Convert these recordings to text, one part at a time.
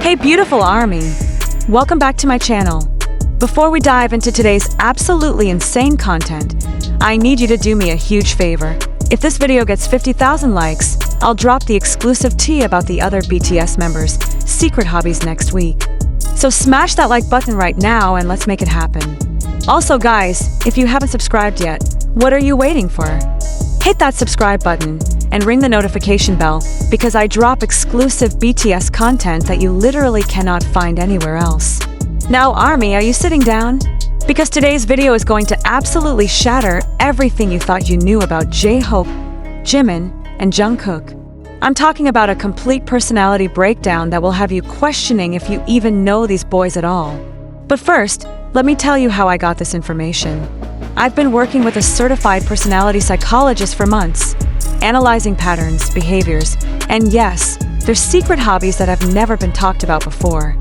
Hey beautiful army! Welcome back to my channel. Before we dive into today's absolutely insane content, I need you to do me a huge favor. If this video gets 50,000 likes, I'll drop the exclusive tea about the other BTS members' secret hobbies next week. So smash that like button right now and let's make it happen. Also guys, if you haven't subscribed yet, what are you waiting for? Hit that subscribe button and ring the notification bell because I drop exclusive BTS content that you literally cannot find anywhere else. Now army, are you sitting down? Because today's video is going to absolutely shatter everything you thought you knew about JHope, Jimin, and Jungkook. I'm talking about a complete personality breakdown that will have you questioning if you even know these boys at all. But first, let me tell you how I got this information. I've been working with a certified personality psychologist for months, analyzing patterns, behaviors, and yes, there's secret hobbies that have never been talked about before.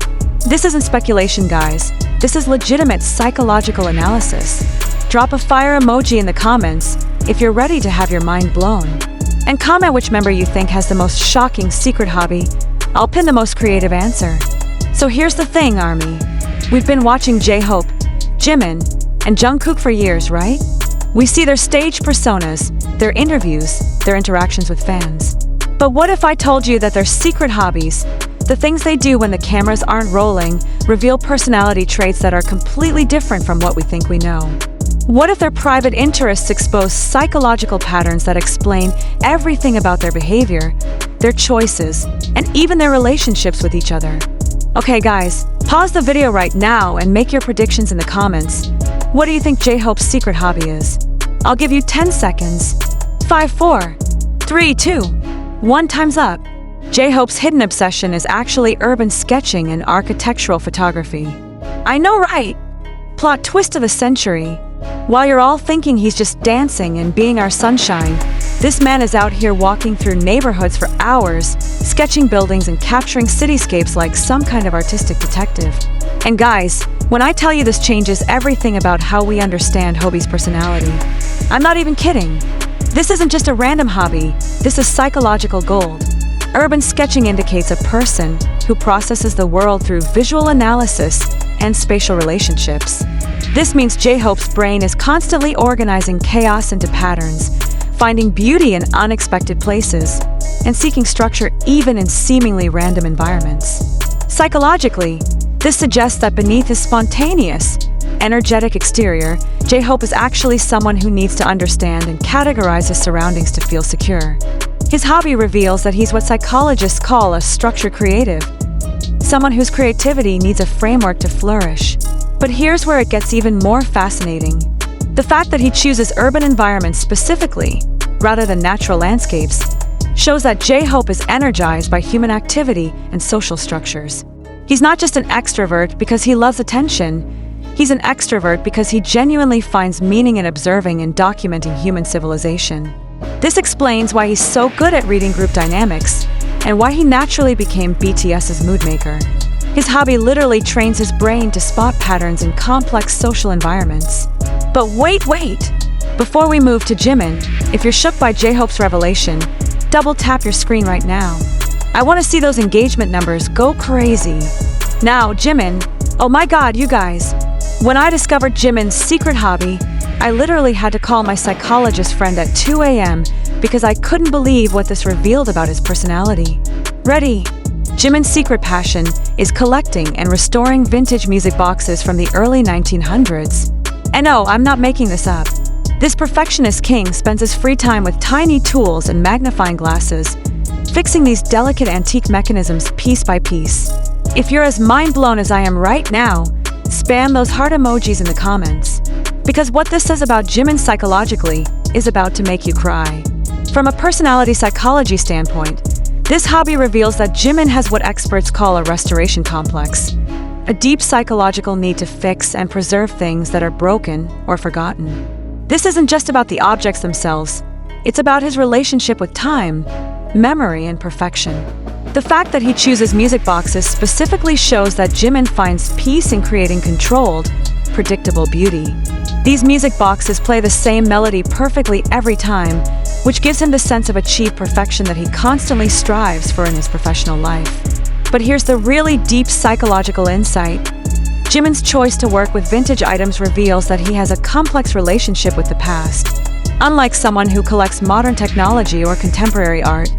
This isn't speculation, guys. This is legitimate psychological analysis. Drop a fire emoji in the comments if you're ready to have your mind blown. And comment which member you think has the most shocking secret hobby. I'll pin the most creative answer. So here's the thing, army. We've been watching JHope, Jimin, and Jungkook for years, right? We see their stage personas, their interviews, their interactions with fans. But what if I told you that their secret hobbies, the things they do when the cameras aren't rolling, reveal personality traits that are completely different from what we think we know? What if their private interests expose psychological patterns that explain everything about their behavior, their choices, and even their relationships with each other? Okay guys, pause the video right now and make your predictions in the comments. What do you think JHope's secret hobby is? I'll give you 10 seconds. 5, 4, 3, 2, 1, time's up. JHope's hidden obsession is actually urban sketching and architectural photography. I know, right? Plot twist of the century. While you're all thinking he's just dancing and being our sunshine, this man is out here walking through neighborhoods for hours, sketching buildings and capturing cityscapes like some kind of artistic detective. And guys, when I tell you this changes everything about how we understand Hobie's personality, I'm not even kidding. This isn't just a random hobby, this is psychological gold. Urban sketching indicates a person who processes the world through visual analysis and spatial relationships. This means JHope's brain is constantly organizing chaos into patterns, finding beauty in unexpected places, and seeking structure even in seemingly random environments. Psychologically, this suggests that beneath his spontaneous, energetic exterior, JHope is actually someone who needs to understand and categorize his surroundings to feel secure. His hobby reveals that he's what psychologists call a structure creative, someone whose creativity needs a framework to flourish. But here's where it gets even more fascinating. The fact that he chooses urban environments specifically, rather than natural landscapes, shows that JHope is energized by human activity and social structures. He's not just an extrovert because he loves attention. He's an extrovert because he genuinely finds meaning in observing and documenting human civilization. This explains why he's so good at reading group dynamics and why he naturally became BTS's moodmaker. His hobby literally trains his brain to spot patterns in complex social environments. But wait! Before we move to Jimin, if you're shook by JHope's revelation, double tap your screen right now. I want to see those engagement numbers go crazy. Now, Jimin. Oh my god, you guys. When I discovered Jimin's secret hobby, I literally had to call my psychologist friend at 2 a.m. because I couldn't believe what this revealed about his personality. Ready? Jimin's secret passion is collecting and restoring vintage music boxes from the early 1900s. And no, I'm not making this up. This perfectionist king spends his free time with tiny tools and magnifying glasses, fixing these delicate antique mechanisms piece by piece. If you're as mind-blown as I am right now, spam those heart emojis in the comments. Because what this says about Jimin psychologically is about to make you cry. From a personality psychology standpoint, this hobby reveals that Jimin has what experts call a restoration complex, a deep psychological need to fix and preserve things that are broken or forgotten. This isn't just about the objects themselves, it's about his relationship with time, memory, and perfection. The fact that he chooses music boxes specifically shows that Jimin finds peace in creating controlled, predictable beauty. These music boxes play the same melody perfectly every time, which gives him the sense of achieved perfection that he constantly strives for in his professional life. But here's the really deep psychological insight. Jimin's choice to work with vintage items reveals that he has a complex relationship with the past. Unlike someone who collects modern technology or contemporary art,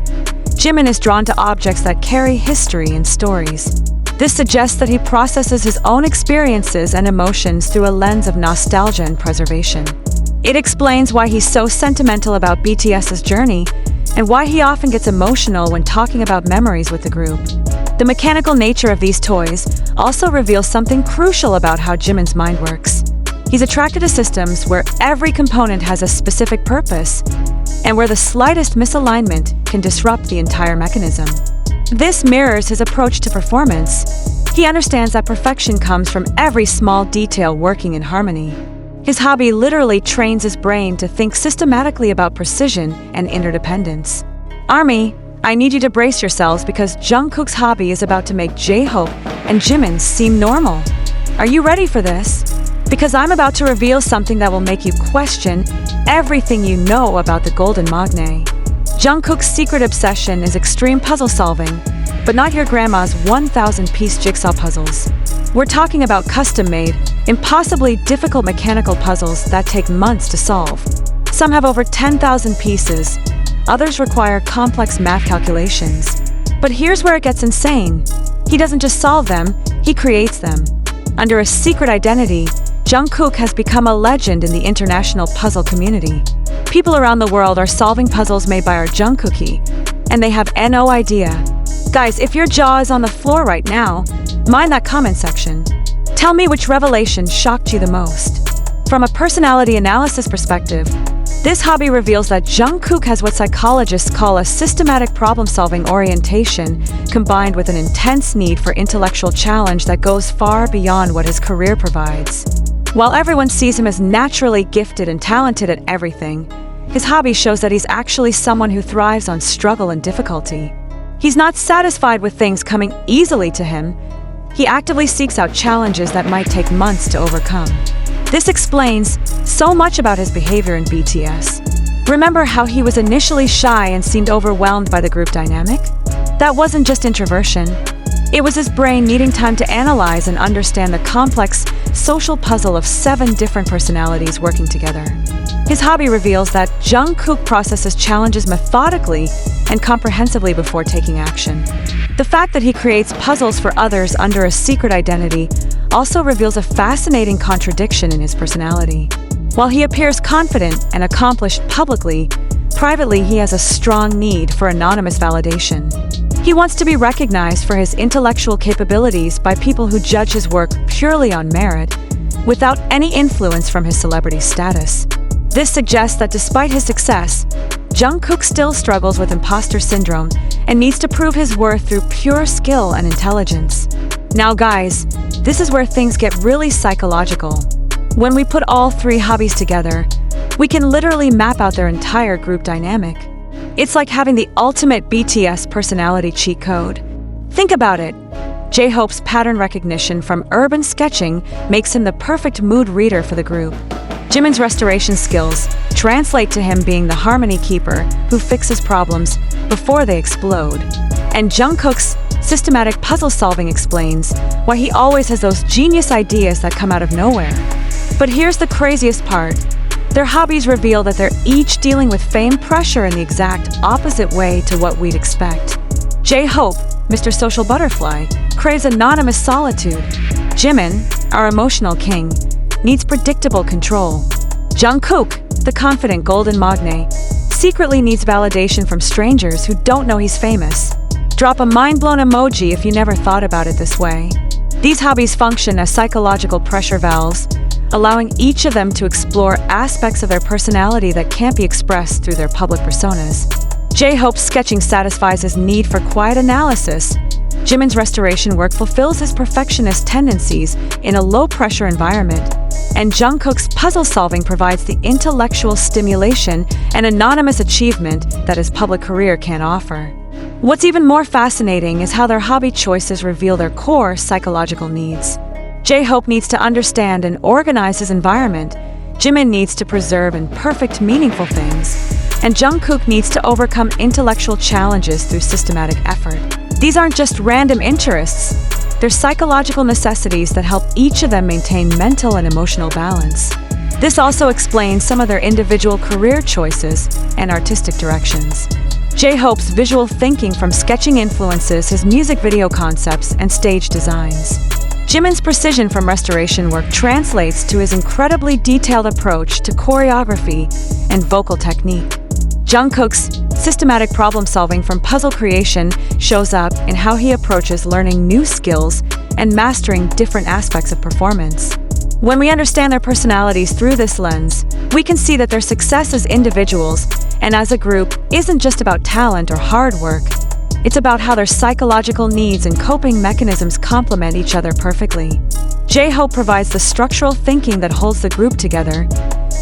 Jimin is drawn to objects that carry history and stories. This suggests that he processes his own experiences and emotions through a lens of nostalgia and preservation. It explains why he's so sentimental about BTS's journey and why he often gets emotional when talking about memories with the group. The mechanical nature of these toys also reveals something crucial about how Jimin's mind works. He's attracted to systems where every component has a specific purpose and where the slightest misalignment can disrupt the entire mechanism. This mirrors his approach to performance. He understands that perfection comes from every small detail working in harmony. His hobby literally trains his brain to think systematically about precision and interdependence. Army, I need you to brace yourselves because Jungkook's hobby is about to make JHope and Jimin seem normal. Are you ready for this? Because I'm about to reveal something that will make you question everything you know about the Golden Magne. Jungkook's secret obsession is extreme puzzle solving, but not your grandma's 1,000-piece jigsaw puzzles. We're talking about custom-made, impossibly difficult mechanical puzzles that take months to solve. Some have over 10,000 pieces, others require complex math calculations. But here's where it gets insane. He doesn't just solve them, he creates them. Under a secret identity, Jungkook has become a legend in the international puzzle community. People around the world are solving puzzles made by our Jungkookie, and they have no idea. Guys, if your jaw is on the floor right now, mind that comment section. Tell me which revelation shocked you the most. From a personality analysis perspective, this hobby reveals that Jungkook has what psychologists call a systematic problem-solving orientation combined with an intense need for intellectual challenge that goes far beyond what his career provides. While everyone sees him as naturally gifted and talented at everything, his hobby shows that he's actually someone who thrives on struggle and difficulty. He's not satisfied with things coming easily to him. He actively seeks out challenges that might take months to overcome. This explains so much about his behavior in BTS. Remember how he was initially shy and seemed overwhelmed by the group dynamic? That wasn't just introversion. It was his brain needing time to analyze and understand the complex social puzzle of 7 different personalities working together. His hobby reveals that Jungkook processes challenges methodically and comprehensively before taking action. The fact that he creates puzzles for others under a secret identity also reveals a fascinating contradiction in his personality. While he appears confident and accomplished publicly, privately he has a strong need for anonymous validation. He wants to be recognized for his intellectual capabilities by people who judge his work purely on merit, without any influence from his celebrity status. This suggests that despite his success, Jungkook still struggles with imposter syndrome and needs to prove his worth through pure skill and intelligence. Now guys, this is where things get really psychological. When we put all 3 hobbies together, we can literally map out their entire group dynamic. It's like having the ultimate BTS personality cheat code. Think about it. JHope's pattern recognition from urban sketching makes him the perfect mood reader for the group. Jimin's restoration skills translate to him being the harmony keeper who fixes problems before they explode. And Jungkook's systematic puzzle solving explains why he always has those genius ideas that come out of nowhere. But here's the craziest part. Their hobbies reveal that they're each dealing with fame pressure in the exact opposite way to what we'd expect. JHope, Mr. Social Butterfly, craves anonymous solitude. Jimin, our emotional king, needs predictable control. Jungkook, the confident Golden Magne, secretly needs validation from strangers who don't know he's famous. Drop a mind-blown emoji if you never thought about it this way. These hobbies function as psychological pressure valves, allowing each of them to explore aspects of their personality that can't be expressed through their public personas. JHope's sketching satisfies his need for quiet analysis. Jimin's restoration work fulfills his perfectionist tendencies in a low-pressure environment. And Jungkook's puzzle solving provides the intellectual stimulation and anonymous achievement that his public career can't offer. What's even more fascinating is how their hobby choices reveal their core psychological needs. JHope needs to understand and organize his environment, Jimin needs to preserve and perfect meaningful things, and Jungkook needs to overcome intellectual challenges through systematic effort. These aren't just random interests. They're psychological necessities that help each of them maintain mental and emotional balance. This also explains some of their individual career choices and artistic directions. JHope's visual thinking from sketching influences his music video concepts and stage designs. Jimin's precision from restoration work translates to his incredibly detailed approach to choreography and vocal technique. Jungkook's systematic problem-solving from puzzle creation shows up in how he approaches learning new skills and mastering different aspects of performance. When we understand their personalities through this lens, we can see that their success as individuals and as a group isn't just about talent or hard work. It's about how their psychological needs and coping mechanisms complement each other perfectly. JHope provides the structural thinking that holds the group together.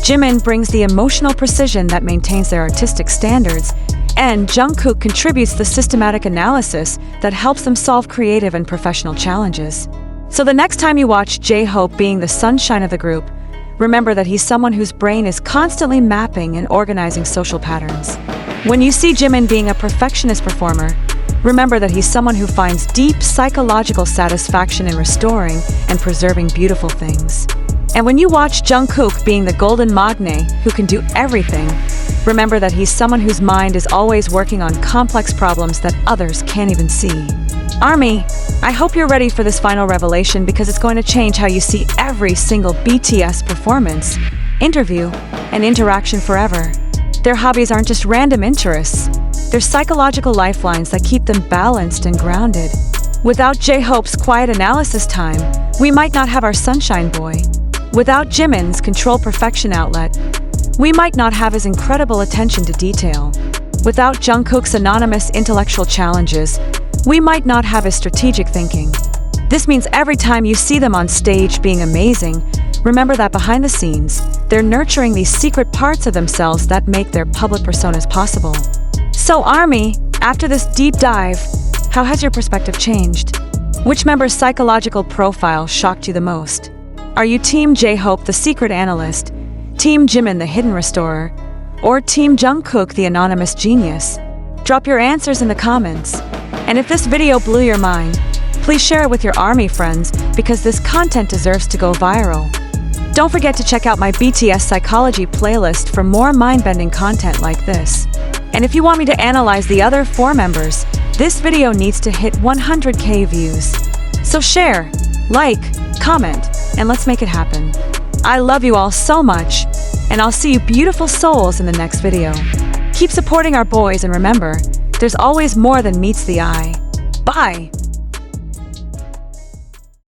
Jimin brings the emotional precision that maintains their artistic standards, and Jungkook contributes the systematic analysis that helps them solve creative and professional challenges. So the next time you watch JHope being the sunshine of the group, remember that he's someone whose brain is constantly mapping and organizing social patterns. When you see Jimin being a perfectionist performer, remember that he's someone who finds deep psychological satisfaction in restoring and preserving beautiful things. And when you watch Jungkook being the golden magne who can do everything, remember that he's someone whose mind is always working on complex problems that others can't even see. ARMY, I hope you're ready for this final revelation because it's going to change how you see every single BTS performance, interview, and interaction forever. Their hobbies aren't just random interests. They're psychological lifelines that keep them balanced and grounded. Without JHope's quiet analysis time, we might not have our sunshine boy. Without Jimin's control perfection outlet, we might not have his incredible attention to detail. Without Jungkook's anonymous intellectual challenges, we might not have his strategic thinking. This means every time you see them on stage being amazing, remember that behind the scenes, they're nurturing these secret parts of themselves that make their public personas possible. So ARMY, after this deep dive, how has your perspective changed? Which member's psychological profile shocked you the most? Are you Team JHope, the secret analyst, Team Jimin, the hidden restorer, or Team Jungkook, the anonymous genius? Drop your answers in the comments. And if this video blew your mind, please share it with your ARMY friends because this content deserves to go viral. Don't forget to check out my BTS psychology playlist for more mind-bending content like this. And if you want me to analyze the other 4 members, this video needs to hit 100K views. So share, like, comment, and let's make it happen. I love you all so much, and I'll see you beautiful souls in the next video. Keep supporting our boys and remember, there's always more than meets the eye. Bye!